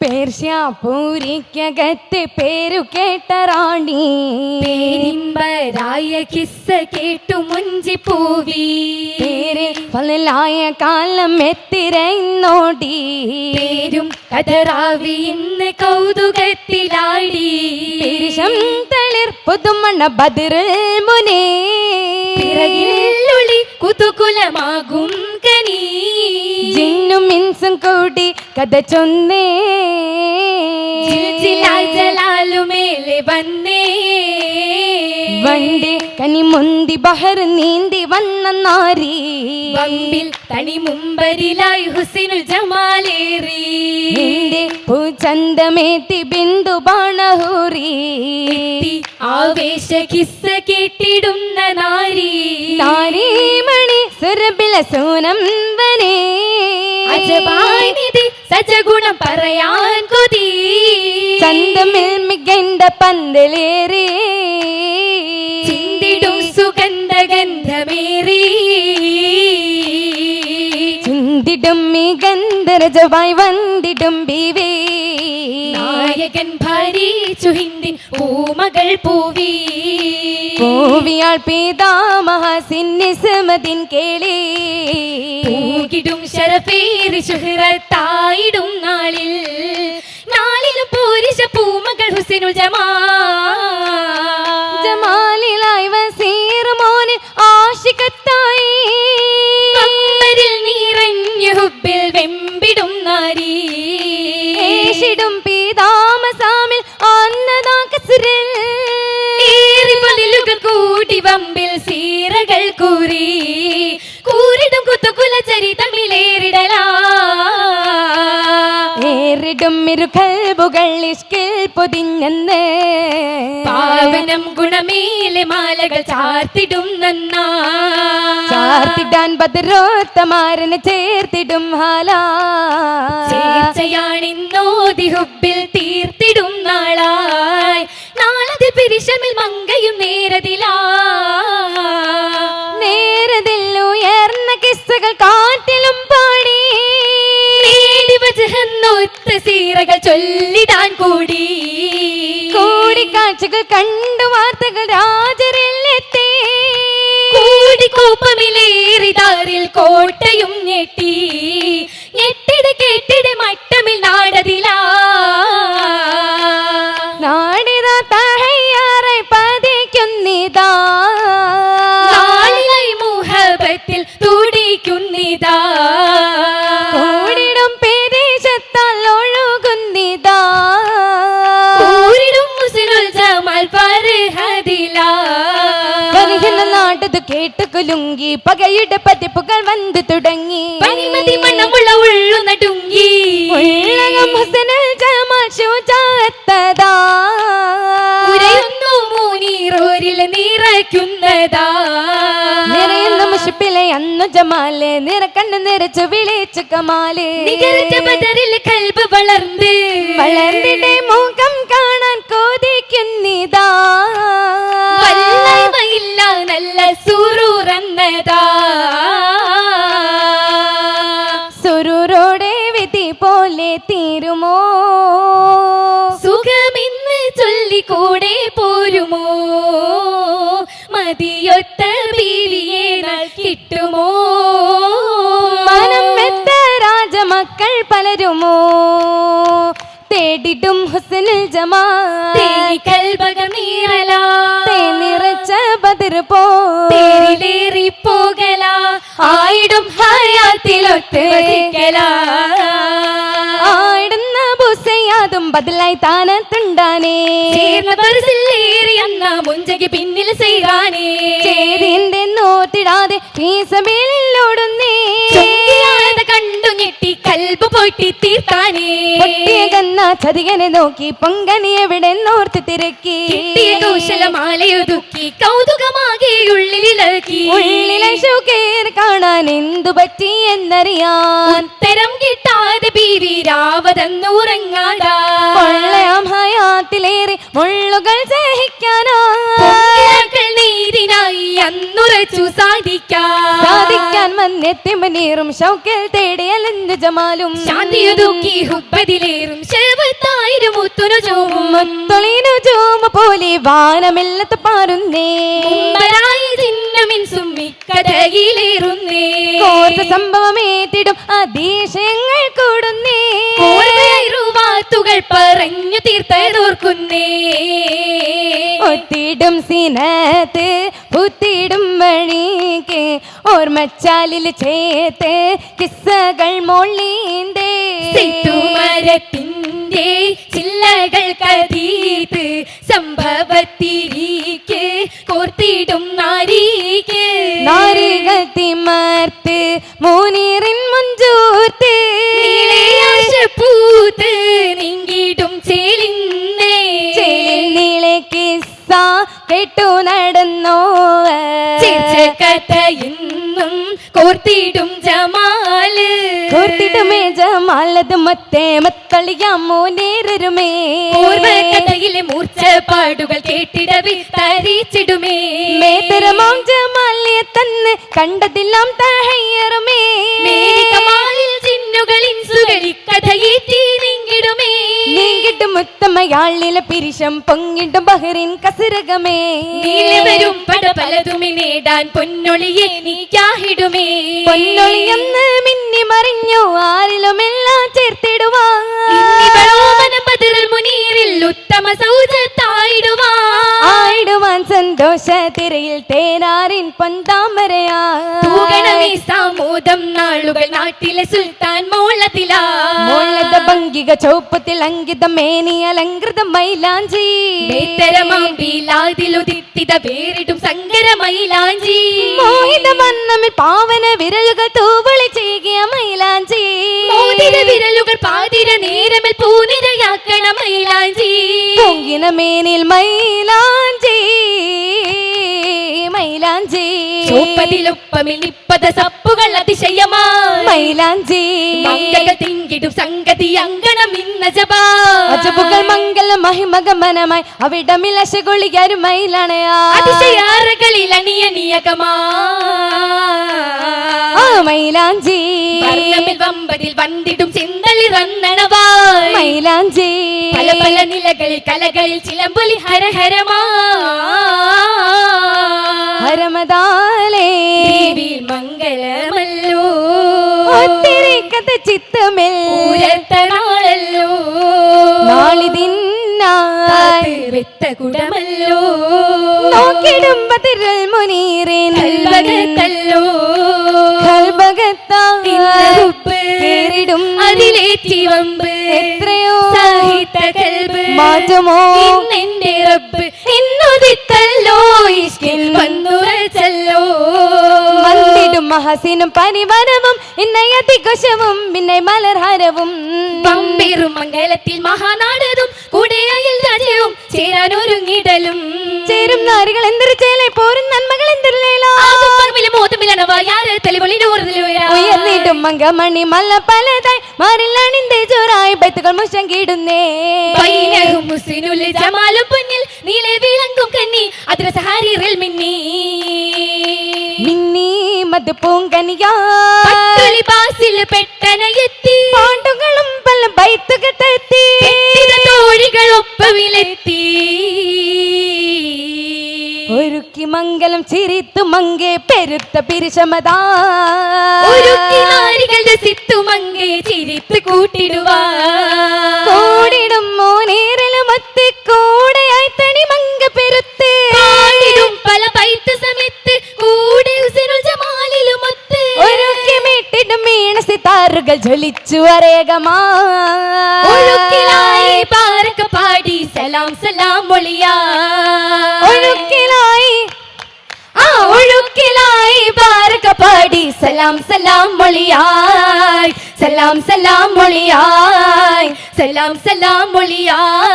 പേർഷ്യാപൂരിക്കകത്ത് പേരു കേട്ട റാണി പേരിമ്പരായ കിസ്സ കേട്ടു മുഞ്ചി പൂവി പേര് പലലായ കാലം എത്തിരന്നോടി പേരും കഥറാവി ഇന്ന് കൗതുകത്തിലാടി പേരിശം തളിർ പുതുമണ ബദറുൽ മുനേ പിറകിലുള്ളി കുതുകുലമാകും കനി ജിന്നും ഇൻസും കൂടി കഥ ചൊന്നേ ജലാലുമേലെ വന്നേ വണ്ടി കനി മുന്തി ബഹർ നീന്തി വന്ന നാരി വമ്പിൽ തനി മുമ്പരിലായി ഹുസൈനുൽ ജമാലേറി നിന്റെ പൂചന്തമേത്തി ബിന്ദു ബാണഹൂറി ആവേശ കിസ്സ കേട്ടിടുന്ന നാരി താരീമണി സുരബില സൂനം വനേ അജബായി നിധി സജഗുണം പറയാൻ കൊതി ചന്തമിൽ മികണ്ട പന്തലേറി ചിന്തിടും സുഗന്ധ ഗന്ധമേറി ചിന്തിടും മികന്ധരജവായി വന്തിടും ബീവേ നായകൻ ഭരിച്ചു ഹിന്ദിൻ പൂമകൾ പൂവി പൂവിയാൾ പീതാമഹാസിന്നിസമതിൻ കേളി പൂകിടും ശരഫേറി ശുഹ്റത്തായിടും നാളിലും പൂരിശ പൂമകൾ ഹുസൈനുൽ ജമാലിലായി വസീർ മോന് ആശികത്തായി കമ്പരിൽ നിറഞ്ഞു ഹുബ്ബിൽ വെമ്പിടും നാരി ഏഷിടും പീതാമസാമിൽ അന്നദാകസുരൽ ഏറി പതിലുകൾ കൂടി വമ്പിൽ സീറകൾ കൂറിടും കുത്തുകുല ചരിതമിലേറിടലാ ഏറിടും ഇരുകൽബുകൾ ഇഷ്കിൽ പൊതിഞ്ഞെന്ന് പാവനം ഗുണമേലെ മാലകൾ ചാർത്തിടും നന്നാ ചാർത്തിടാൻ ബദരോത്തമാരനെ ചേർത്തിടും ഹാലാ ചേർച്ചയാണിന്നോതി ഹുബ്ബിൽ തീർത്തിടും നാളായി നാളതിൽ പിരിശമിൽ മങ്കയും നേരതിലാ നേരതിൽ ഉയർന്ന കിസ്സുകൾ കാറ്റിലും പാടി വജഹന്നൊത്ത സീറകൾ ചൊല്ലിടാൻ കൂടിക്കാഴ്ചകൾ കണ്ടു വാർത്തകൾ രാജരിലെത്തി കോപ്പമിലേറിതാറിൽ കോട്ടയും ഞെട്ടിട കേട്ടിട മട്ടമിൽ നാടതിലാ നാടിതാ തഹയ്യാറായി പതിക്കുന്നിതാ നാളിലായി മുഹബത്തിൽ തുടിക്കുന്നിതാ കൂടിടും പെരീശത്താൽ ഒഴുകുന്നിതാ കൂടിടും ഹുസ്നുൽ ജമാൽ ഫർഹദിലാ കരയുന്ന നാട്ടത് കേട്ട് കുലുങ്ങി പകയുടെ പതിപ്പുകൾ വന്നു തുടങ്ങി പനിമതി മണ്ണമുള്ള ഉള്ളു നടുങ്ങി ഉള്ളകം ഹുസ്നുൽ ജമാൽ ശുജാഅത്തതാ ഉരയുന്നു മൂനീറോരിൽ നിറയ്ക്കുന്നതാ നിറയുന്ന മുഷിപ്പിലെ അന്നു ജമാല് നിറക്കണ്ണ് നിറച്ചു വിളിച്ചു കമാല് നികരറ്റ ബദറിൽ കൽബ് വളർന്നിടെ മുഖം കാണാൻ കൊതിക്കുന്നിതാ വല്ലായ്മയില്ല നല്ല സുറൂറന്നതാ സുരൂരോടെ വിധി പോലെ തീരുമോ സുഖമിന്ന് ചൊല്ലിക്കൂടെ പോരുമോ മതിയൊത്ത ബീവിയെ കിട്ടുമോ മനം വെത്ത രാജമക്കൾ പലരുമോ തേടിടും ഹുസ്നുൽ ജമാൽ കൽബകം നീറലാ നിറച്ച ബദർ പോ തേരിലേറി പോകലാ ആയിടും ഹയാത്തിലൊത്ത് വസിക്കലാ ആടുന്ന ബുസയാതും ബദലായി താനത്തുണ്ടാനേ ചേർന്ന ബർസിലേറി അന്ന മുഞ്ചകി പിന്നിൽ സൈറാനേ ചേരിന്റെ നോത്തിടാതെ ഓടുന്നേ കണ്ടു ഞെട്ടി കൽബ് പൊട്ടി തീർത്താനേ പൊട്ടിയകന്ന ചതികനെ നോക്കി പൊങ്കനി എവിടെ നോർത്ത് തിരക്കി കൗശലമാലയൊതുക്കി കൗതുകമാകെ ഉള്ളിലിളക്കി ഉള്ളിലെ ഷൗക്കേർ കാണാൻ എന്തു പറ്റി എന്നറിയാൻ ഉത്തരം കിട്ടാതെ ബീവി രാവതന്നുറങ്ങാതാ കൊള്ളയാം ഹയാത്തിലേറെ മുള്ളുകൾ സഹിക്കാനാ നീരിനായി അന്നുറച്ചു സാധിക്കാൻ വന്നെത്തിമനീറും ഷൗക്കിൽ തേടിയലെന്ത് ജമാലും ശാന്തിയൊതുക്കി ഹുബ്ബതിലേറും ശവ മുത്തൊളിനു ജൂമ പോലെ വാനമെല്ലത്ത് പാറുന്നേ ഉമ്മരായി ചിഹ്നമിൻസും ഇക്കഥയിലേറുന്നേ കോർത്ത സംഭവമേറ്റിടും അതീശയങ്ങൾ കൂടുന്നേ വാത്തുകൾ പറഞ്ഞു തീർത്തതോർക്കുന്നേ ഒത്തിടും സിനത്ത് പുത്തിടും വഴിക്ക് ഓർമ്മച്ചാലിൽ ചേത്ത് കിസ്സകൾ മൊള്ളീന്തേ മരത്തിന്റെ ചില്ലകൾ കതീത്ത് സംഭവത്തിരിക്ക് കോർത്തിടും നാരീക്ക് നാരികൾ തിമർത്ത് മൂനീറിൻ മുഞ്ചൂർത്ത് പൂത്ത് നീങ്ങിടും ചേലിന്നേ നീളെ കിസ്സ കേട്ടു നടന്നോ കഥയെന്നും കോർത്തിടും ജമാല് കോർത്തിടുമേ ജമാലത് മത്തേ മത്തളിയാമോ നേരരുമേ കഥയിലെ മൂർച്ചപ്പാടുകൾ കേട്ടിടവേ തരിച്ചിടുമേ മേതരമാം ജമാലിയെ തന്ന് കണ്ടതെല്ലാം തഹയ്യറുമേ കമാലിൽ ചിന്നുകൾ ഇൻസുകളി കഥയേറ്റി നീങ്ങിടുമേ നീങ്ങിട്ടും മുത്തമ്മയാളിലെ പിരിശം പൊങ്ങിടും ബഹറിൻ കസരകമേ വരും പട പലതുമി നേടാൻ പൊന്നൊളിയെ നീക്കാഹിടുമേ പൊന്നൊളിയെന്ന് മിന്നി മറിഞ്ഞു ആരിലുമെല്ലാം ചേർത്തിടുവാൻ മുനീറിൽ ഉത്തമ സൗജത്തായിടുവാൻ സന്തോഷ തിരയിൽ തേനാറിൻ പൊന്താമരയാ സാമോദം നാളുകൾ നാട്ടിലെ സുൽത്താൻ മോളത ഭംഗിക ചൗപ്പത്തിൽ അങ്കിത മേനി അലങ്കൃത മൈലാഞ്ചി ിലുദിത്തിത പേരിടും സങ്കര മൈലാഞ്ചി മോഹിത വന്നമിൽ പാവന വിരലുകൾ തൂവളി ചെയ്യ മൈലാഞ്ചി മോതിര വിരലുകൾ പാതിര നേരമിൽ പൂനിരയാക്കണ മൈലാഞ്ചി പൊങ്കിന മേനിൽ മൈലാഞ്ചി മൈലാഞ്ചി ചോപ്പതിലൊപ്പമിൽ നിപ്പത സപ്പുകൾ അതിശയമാ മൈലാഞ്ചി മംഗകൾ തിങ്കിടും സംഗതി അങ്കണം ഇന്ന ജപാ അജബുകൾ മംഗള മഹിമഗമനമായി അവിടമിൽ അശകൊളിയാരും മൈലാണയാ അതിശയാറകളിൽ അണിയനിയകമാ മൈലാഞ്ചി വമ്പതിൽ വന്നിടും ചിന്തളി റന്നണവായി മൈലാഞ്ചി പല പല നിലകളിൽ കലകളിൽ ചിലമ്പൊലി ഹരഹരമാ ഹരമദാലേ മംഗളമല്ലോ ഒത്തിരി കഥ ചിത്തമല്ലോ നാളിതിന്നായി വെത്ത കുടമല്ലോ നോക്കിടും ബദറുൽ മുനീറിൻ കൽബകത്തല്ലോ കേറിടും അതിലേറ്റി വമ്പ് എത്രയോ സാഹിത്യ കൽബ് മാറ്റമോ ഇന്നെന്റെ റബ്ബ് ഇന്നുദിത്തല്ലോ ഇഷ്കിൻ വന്നുറച്ചല്ലോ വന്നിടും മഹസിനും പരിവരവും ഇന്നയതിഘോഷവും പിന്നെ മലർഹാരവും പമ്പേറും മംഗലത്തിൽ മഹാനാടതും കൂടെ അയൽ രാജ്യവും ചേരാനൊരുങ്ങിടലും ചേരും നാരികൾ എന്തൊരു ചേലെ പോരും നന്മകൾ എന്തൊരുലേലോ ഉയർന്നിടും മംഗമണി മല്ല പലതായി മാറില്ലണിന്റെ ചോറായി ബൈത്തുകൾ മുഷം കിടുന്നേ ജമാലും പൊന്നിൽ നീളെ വിളങ്ങും കന്നി അതിര സഹാരിറിൽ മിന്നി മിന്നി മത് പൂങ്കനിയാ ബാസിൽ പെട്ടനയെത്തി പാണ്ടുകളും പല ബൈത്തുകൾ തെത്തി തോഴികൾ ഒപ്പവിലെത്തി ഒരുക്കി മംഗലം ചിരിത്തു മങ്കെ പെരുത്ത പിരിശമതാ ഒരുക്കി നാരികളുടെ സിത്തുമങ്കെ ചിരിത്ത് കൂട്ടിടുവാ കൂടിടും മോനേരലും ഒത്ത് കൂടെയായി തണി മങ്ക പെരുത്ത് പല പൈത്ത സമയത്ത് കൂടെ ജമാലിലും ഒത്ത് ഒരുക്കി മീട്ടിടും വീണ സിതാറുകൾ ജ്വലിച്ചു അരേകമാ ഒഴുക്കിലായി പാരക്ക പാടി സലാം സലാം മൊളിയാ ഒഴുക്കിലായി ഒഴുക്കിലായി പാരക്ക പാടി സലാം സലാം മൊളിയായി സലാം സലാം മൊളിയായി സലാം സലാം മൊളിയായി